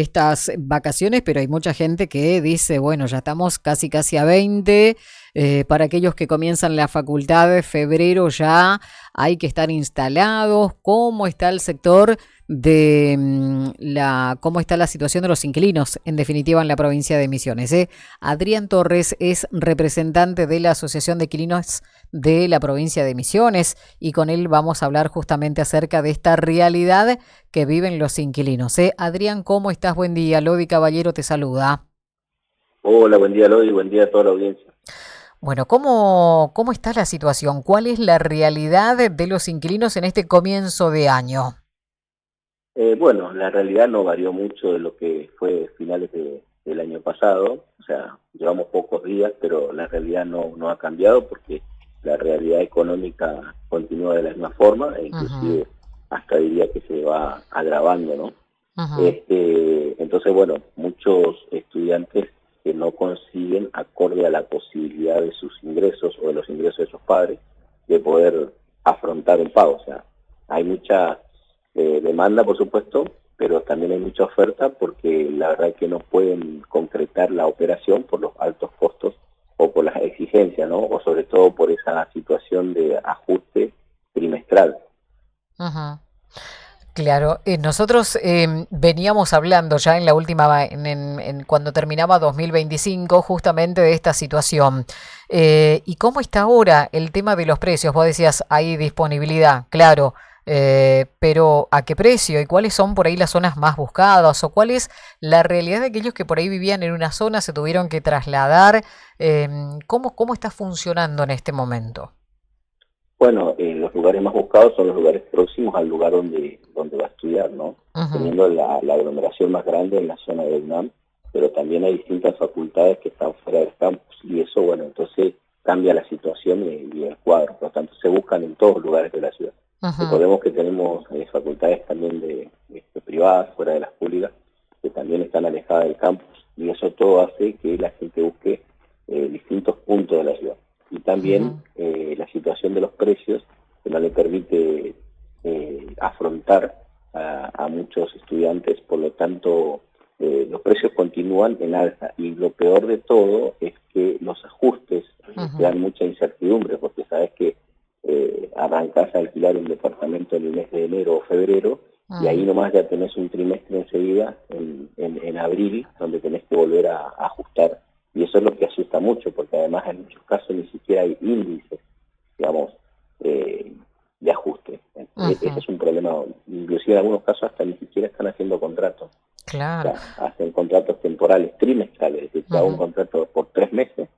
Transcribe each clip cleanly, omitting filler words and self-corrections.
estas vacaciones, pero hay mucha gente que dice, bueno, ya estamos casi a 20. Para aquellos que comienzan la facultad de febrero ya hay que estar instalados. ¿Cómo está el sector de cómo está la situación de los inquilinos, en definitiva, en la provincia de Misiones? Adrián Torres es representante de la Asociación de Inquilinos de la provincia de Misiones y con él vamos a hablar justamente acerca de esta realidad que viven los inquilinos. Adrián, ¿cómo estás? Buen día. Lodi Caballero te saluda. Hola, buen día Lodi, buen día a toda la audiencia. Bueno, ¿cómo está la situación? ¿Cuál es la realidad de los inquilinos en este comienzo de año? Bueno, la realidad no varió mucho de lo que fue finales del año pasado, o sea, llevamos pocos días, pero la realidad no ha cambiado porque la realidad económica continúa de la misma forma e Ujú, inclusive hasta diría que se va agravando, ¿no? ujú, Entonces, bueno, muchos estudiantes que no consiguen, acorde a la posibilidad de sus ingresos o de los ingresos de sus padres, de poder afrontar un pago. O sea, hay mucha demanda, por supuesto, pero también hay mucha oferta porque la verdad es que no pueden concretar la operación por los altos costos o por las exigencias, ¿no? O sobre todo por esa situación de ajuste trimestral. ujú. Claro, nosotros veníamos hablando ya en la última, cuando terminaba 2025, justamente de esta situación. ¿Y cómo está ahora el tema de los precios? Vos decías, hay disponibilidad, claro, pero ¿a qué precio? ¿Y cuáles son por ahí las zonas más buscadas? ¿O cuál es la realidad de aquellos que por ahí vivían en una zona, se tuvieron que trasladar? ¿Cómo está funcionando en este momento? Bueno, los lugares más buscados son los lugares próximos al lugar donde va a estudiar, ¿no? Ujú, Teniendo la aglomeración más grande en la zona del UNAM, pero también hay distintas facultades que están fuera del campus y eso, bueno, entonces cambia la situación y el cuadro. Por lo tanto, se buscan en todos los lugares de la ciudad. ujú, Recordemos que tenemos facultades también privadas, fuera de las públicas, que también están alejadas del campus y eso todo hace que la gente busque distintos puntos de la ciudad y también ujú, la situación de los precios que no le permite afrontar a muchos estudiantes, por lo tanto los precios continúan en alza y lo peor de todo es que los ajustes te ujú, dan mucha incertidumbre porque sabes que arrancas a alquilar un departamento en el mes de enero o febrero y ahí ujú. nomás ya tenés un trimestre enseguida en abril donde tenés que volver a ajustar y eso es lo que asusta mucho, porque además en muchos casos ni siquiera hay índices, digamos, de ajuste. Ese Ujú, es un problema, inclusive en algunos casos hasta ni siquiera están haciendo contratos, o claro. sea, hacen contratos temporales, trimestrales, es decir, te hago un Ujú, contrato por 3 meses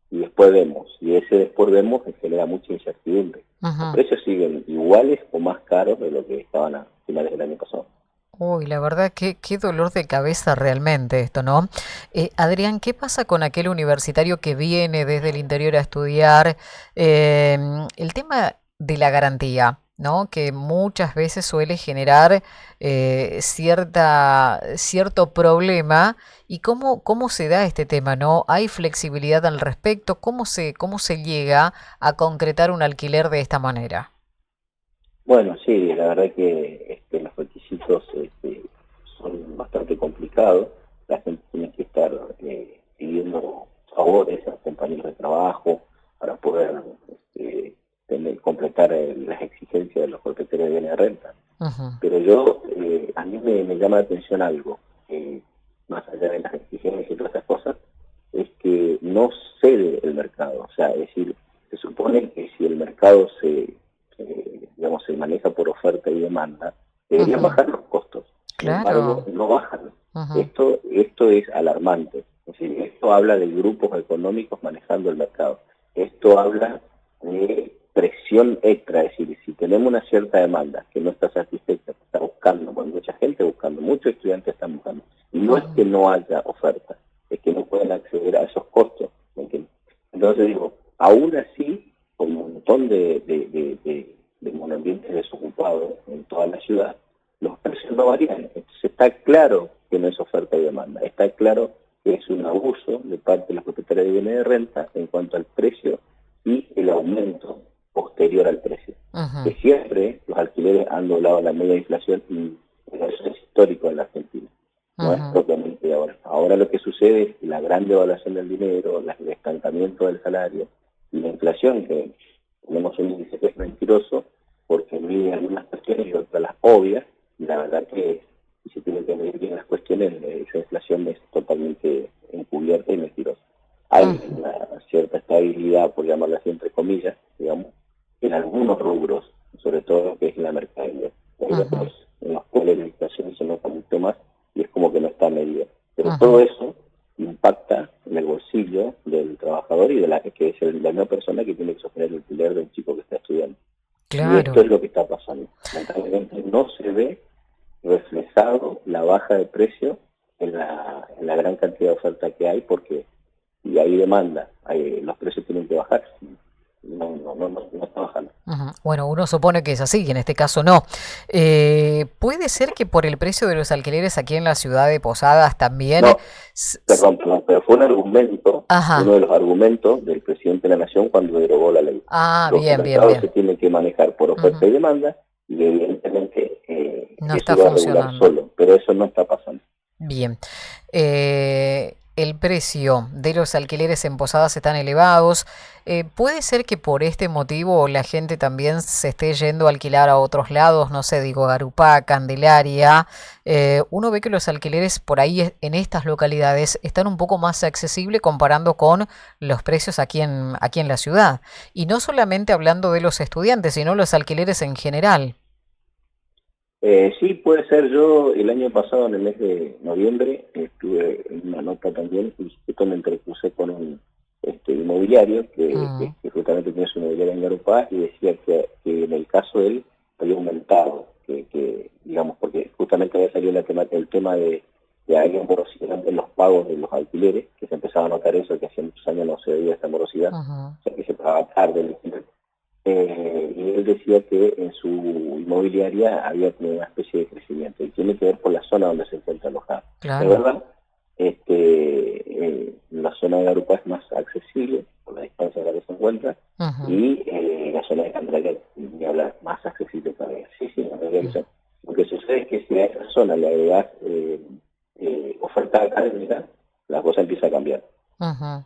y después vemos, y ese después vemos que genera mucha incertidumbre. Los ujú. precios siguen iguales o más caros de lo que estaban a finales del año pasado. Uy, la verdad que qué dolor de cabeza realmente esto, ¿no? Adrián, ¿qué pasa con aquel universitario que viene desde el interior a estudiar? El tema de la garantía, ¿no? Que muchas veces suele generar cierto problema. ¿Y cómo se da este tema, ¿no? ¿Hay flexibilidad al respecto? ¿Cómo se llega a concretar un alquiler de esta manera? Bueno, sí, la verdad que los requisitos son bastante complicados. La gente tiene que estar pidiendo favores a los compañeros de trabajo para poder completar las exigencias de los propietarios de bienes de renta. Ujú, Pero a mí me llama la atención algo, más allá de las exigencias y todas esas cosas, es que no cede el mercado. O sea, es decir, se supone que si el mercado digamos, se maneja por oferta y demanda, deberían ujú, bajar los costos. Sin embargo, claro. no bajan. Ujú, Esto es alarmante. Es decir, esto habla de grupos económicos manejando el mercado. Esto habla de presión extra, es decir, si tenemos una cierta demanda que no está satisfecha, que está buscando, bueno, mucha gente buscando, muchos estudiantes están buscando, y no es ujú. que no haya oferta, es que no pueden acceder a esos costos, ¿me entiendes? Entonces digo, aún así, con un montón de monoambientes desocupados en toda la ciudad, los precios no varían. Entonces está claro que no es oferta y demanda, está claro que es un abuso de parte de los propietarios de bienes de renta en cuanto al precio y el aumento posterior al precio. Ujú, Que siempre los alquileres han doblado la media de inflación y eso es histórico en la Argentina. no es Ujú, propiamente ahora. Ahora lo que sucede es la gran devaluación del dinero, el estancamiento del salario y la inflación, que tenemos un índice que es mentiroso porque mide algunas cuestiones y otras las obvias, y la verdad que si se tiene que medir bien las cuestiones, esa inflación es totalmente encubierta y mentirosa. Hay ujú, una cierta estabilidad, por llamarla así entre comillas, digamos, en algunos rubros, sobre todo lo que es la mercadería. Hay ujú, otros en los cuales la inflación se nota mucho más y es como que no está medida. Pero todo ujú. eso impacta en el bolsillo del trabajador y de la que es la misma persona que tiene que sostener el alquiler del chico que está estudiando. Y esto Claro. es lo que está pasando. Lamentablemente no se ve reflejado la baja de precio en la gran cantidad de oferta que hay, porque si hay demanda, los precios tienen que bajar. No está bajando. Ujú. Bueno, uno supone que es así, y en este caso no. ¿Puede ser que por el precio de los alquileres aquí en la ciudad de Posadas también... No, perdón, pero fue un argumento, uno Ajá. de los argumentos del presidente de la Nación cuando derogó la ley. Ah, Los bien, bien, mercados se bien. tienen que manejar por oferta Ujú. y demanda y evidentemente No eso está iba a regular funcionando. solo, pero eso no está pasando. Bien. El precio de los alquileres en Posadas están elevados. ¿Puede ser que por este motivo la gente también se esté yendo a alquilar a otros lados? No sé, digo, Garupá, Candelaria. Uno ve que los alquileres por ahí en estas localidades están un poco más accesibles comparando con los precios aquí en la ciudad. Y no solamente hablando de los estudiantes, sino los alquileres en general. Sí, puede ser. Yo el año pasado, en el mes de noviembre, estuve en una nota también y justo me interpuse con un inmobiliario Mm, que justamente tiene su inmobiliaria en Garupá y decía que en el caso de él había aumentado, digamos, porque justamente había salido el tema de alguien morosidad en los pagos de los alquileres, que se empezaba a notar eso, que hace muchos años no se veía esta morosidad, ujú, o sea, que se pagaba tarde el alquiler. Y él decía que en su inmobiliaria había tenido una especie de crecimiento y tiene que ver por la zona donde se encuentra alojado. Es claro. verdad, la zona de Garupa es más accesible por la distancia de la que se encuentra Ujú, y la zona de Candelaria, ni hablar, más accesible todavía. Sí, sí, la realidad que sí. Lo que sucede es que si a esa zona le agregas oferta académica, la cosa empieza a cambiar. ujú.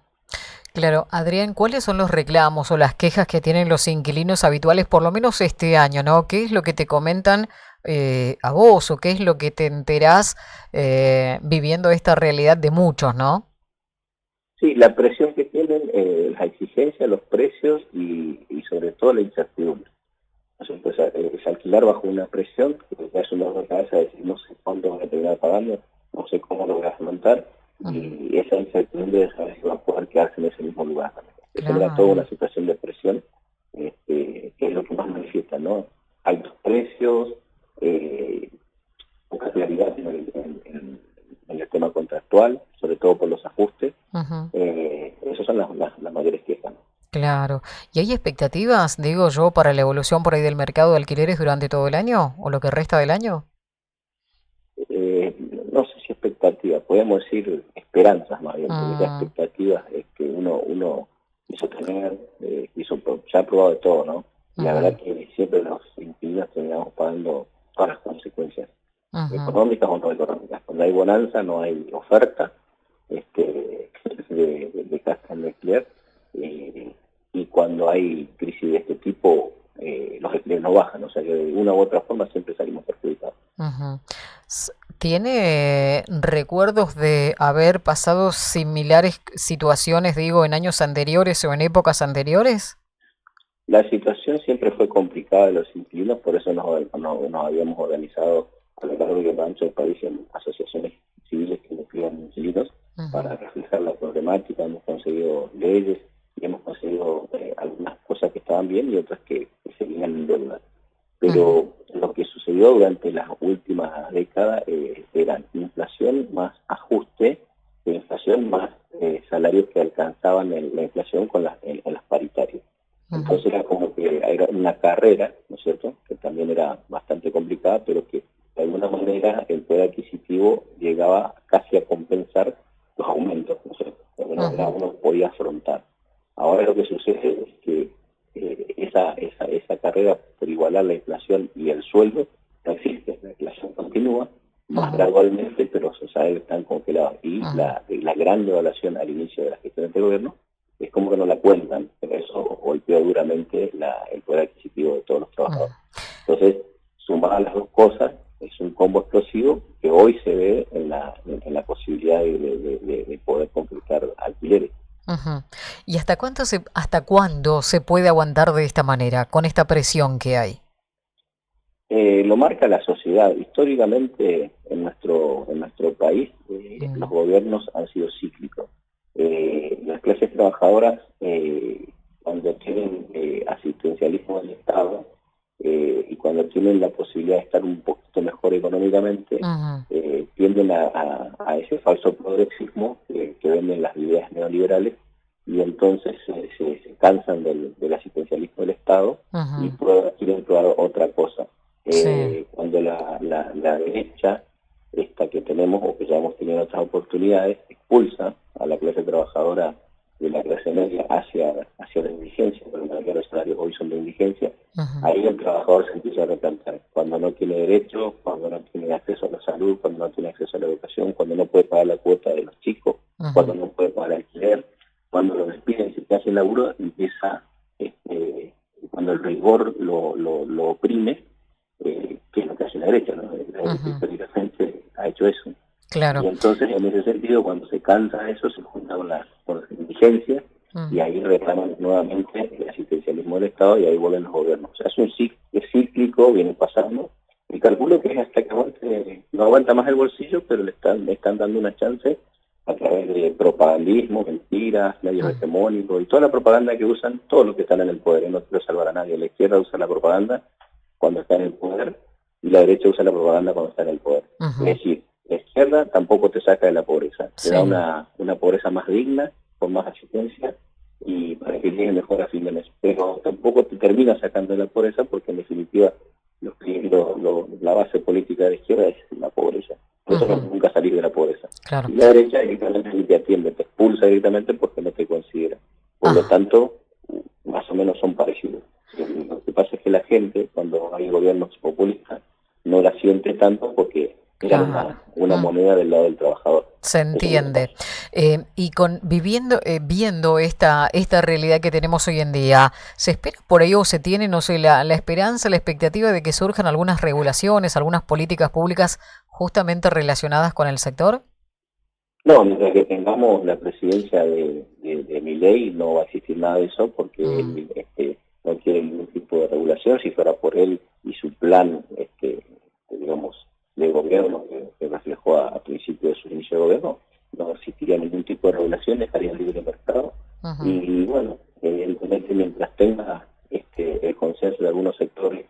Claro, Adrián, ¿cuáles son los reclamos o las quejas que tienen los inquilinos habituales, por lo menos este año, ¿no? ¿Qué es lo que te comentan a vos o qué es lo que te enterás viviendo esta realidad de muchos, ¿no? Sí, la presión que tienen, las exigencias, los precios y sobre todo la incertidumbre. O sea, pues, es alquilar bajo una presión, que ya es un dolor de cabeza de decir no sé cuánto voy a terminar pagando, no sé cómo lo voy a afrontar, Ujú, y esa incertidumbre de saber si va a poder quedarse en ese mismo lugar. Se genera toda claro. una situación de presión, que es lo que más manifiesta, ¿no? Altos precios, eh, poca claridad en el tema contractual, sobre todo por los ajustes. Ujú, Esas son las mayores quejas. claro. ¿Y hay expectativas, digo yo, para la evolución por ahí del mercado de alquileres durante todo el año o lo que resta del año? eh, no sé si expectativas, podemos decir esperanzas más bien, porque ya Mm, expectativas es que uno quiso tener, ya ha probado de todo, ¿no? Y la ujú, verdad que siempre los inquilinos terminamos pagando todas las consecuencias, ujú, económicas o no económicas. Cuando hay bonanza no hay oferta de casa en alquiler, y cuando hay crisis de este tipo, los alquileres no bajan, o sea que de una u otra forma siempre salimos perjudicados. ujú. ¿Tiene recuerdos de haber pasado similares situaciones, digo, en años anteriores o en épocas anteriores? La situación siempre fue complicada de los inquilinos, por eso nos habíamos organizado a lo largo y a lo ancho del país en asociaciones civiles que incluían inquilinos Ujú, para reflejar la problemática. Hemos conseguido leyes y hemos conseguido algunas cosas que estaban bien y otras que seguían en deuda. ujú, Pero lo que sucedió durante las últimas décadas era inflación más ajuste, inflación más salarios que alcanzaban la inflación en las paritarias. ujú, Entonces era como que era una carrera, ¿no es cierto?, que también era bastante complicada, pero que de alguna manera el poder adquisitivo llegaba casi a compensar los aumentos, ¿no es cierto? De alguna manera ujú, uno podía afrontar. Ahora lo que sucede es que esa carrera por igualar la inflación y el sueldo no existe, la inflación continúa más gradualmente, pero se sabe que están congelados. Y la gran devaluación al inicio de la gestión de este gobierno es como que no la cuentan, pero eso golpeó duramente el poder adquisitivo de todos los trabajadores. Entonces, sumadas las dos cosas, es un combo explosivo que hoy se ve en la posibilidad de poder completar alquileres. ¿Y hasta cuándo se puede aguantar de esta manera, con esta presión que hay? Lo marca la sociedad. Históricamente en nuestro país los gobiernos han sido cíclicos. Las clases trabajadoras, cuando tienen asistencialismo del Estado y cuando tienen la posibilidad de estar un poquito mejor económicamente, tienden a ese falso progresismo que venden las ideas neoliberales, y entonces se cansan del asistencialismo del Estado y quieren probar otra cosa. Cuando la derecha, esta que tenemos o que ya hemos tenido en otras oportunidades, expulsa a la clase trabajadora de la clase media hacia la indigencia, pero que los salarios hoy son de indigencia, ahí el trabajador se empieza a replantar. Cuando no tiene derechos, cuando no tiene acceso a la salud, cuando no tiene acceso a la educación, cuando no puede pagar la cuota de los chicos, cuando no puede pagar el alquiler, cuando lo despiden y se te hace el laburo, empieza, cuando el rigor lo oprime, que es lo que hace la derecha, ¿no? La derecha históricamente ha hecho eso. Claro. Y entonces, en ese sentido, cuando se cansa de eso, se junta con las indigencias y ahí reclaman nuevamente el asistencialismo del Estado y ahí vuelven los gobiernos. O sea, es cíclico, viene pasando. Y calculo que es hasta que no aguanta más el bolsillo, pero le están dando una chance a través de propagandismo, mentiras, medios hegemónicos y toda la propaganda que usan todos los que están en el poder. No quiero salvar a nadie. La izquierda usa la propaganda cuando está en el poder y la derecha usa la propaganda cuando está en el poder. Es decir, la izquierda tampoco te saca de la pobreza, te da una pobreza más digna, con más asistencia y para que llegue mejor a fin de mes, pero tampoco te termina sacando de la pobreza porque en definitiva la base política de la izquierda es la pobreza. Nosotros nunca salir de la pobreza. Claro. Y la derecha directamente ni te atiende, te expulsa directamente porque no te considera. Por lo tanto, más o menos son parecidos. Lo que pasa es que la gente, cuando hay gobiernos populistas, no la siente tanto porque era una moneda del lado del trabajador. Se entiende. Y viendo esta realidad que tenemos hoy en día, ¿se espera por ahí o se tiene, no sé, la esperanza, la expectativa de que surjan algunas regulaciones, algunas políticas públicas justamente relacionadas con el sector? No, mientras que tengamos la presidencia de Milei no va a existir nada de eso porque él no quiere ningún tipo de regulación. Si fuera por él y su plan, digamos, de gobierno que reflejó a principio de su inicio de gobierno, no existiría ningún tipo de regulación, estaría libre de mercado. Y bueno, evidentemente mientras tenga el consenso de algunos sectores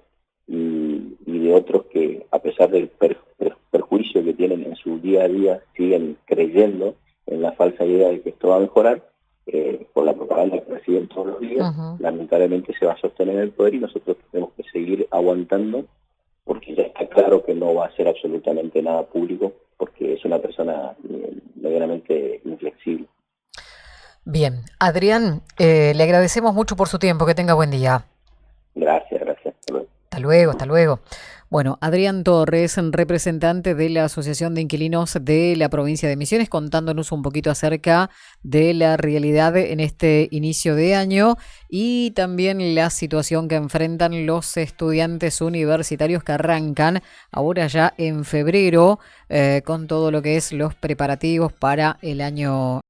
y de otros que a pesar del perjuicio que tienen en su día a día siguen creyendo en la falsa idea de que esto va a mejorar, por la propaganda que reciben todos los días, lamentablemente se va a sostener el poder y nosotros tenemos que seguir aguantando porque ya está claro que no va a hacer absolutamente nada público porque es una persona medianamente inflexible. Bien, Adrián, le agradecemos mucho por su tiempo, que tenga buen día. Gracias. Hasta luego. Bueno, Adrián Torres, representante de la Asociación de Inquilinos de la provincia de Misiones, contándonos un poquito acerca de la realidad en este inicio de año y también la situación que enfrentan los estudiantes universitarios que arrancan ahora ya en febrero con todo lo que es los preparativos para el año